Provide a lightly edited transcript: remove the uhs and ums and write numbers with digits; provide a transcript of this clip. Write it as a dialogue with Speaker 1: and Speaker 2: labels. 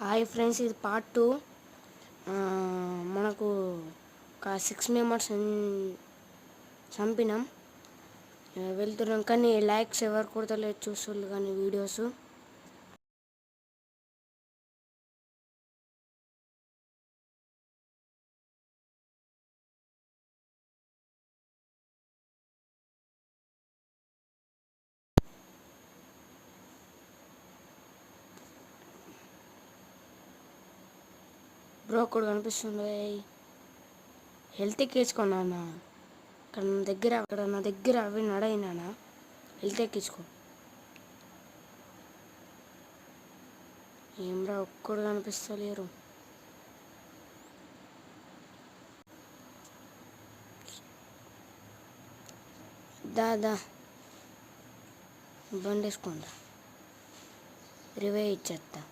Speaker 1: Hi friends, ఇది part 2. మనకు ఒక 6 మెంబర్స్ చంపినాం. వెళ్తున్నాం కానీ లైక్స్ ఎవరు కొడతలేదు చూస్తున్నారు కానీ వీడియోస్. బ్రో కూడా కనిపిస్తుంది. హెల్త్ ఎక్కించుకున్నానా అక్కడ నా దగ్గర అవి నడైనానా. హెల్త్ ఎక్కించుకో. ఏమ్రా ఒక్కడు కనిపిస్తలేరు. దాదా బండి వేసుకోండి, రివే ఇచ్చేస్తా.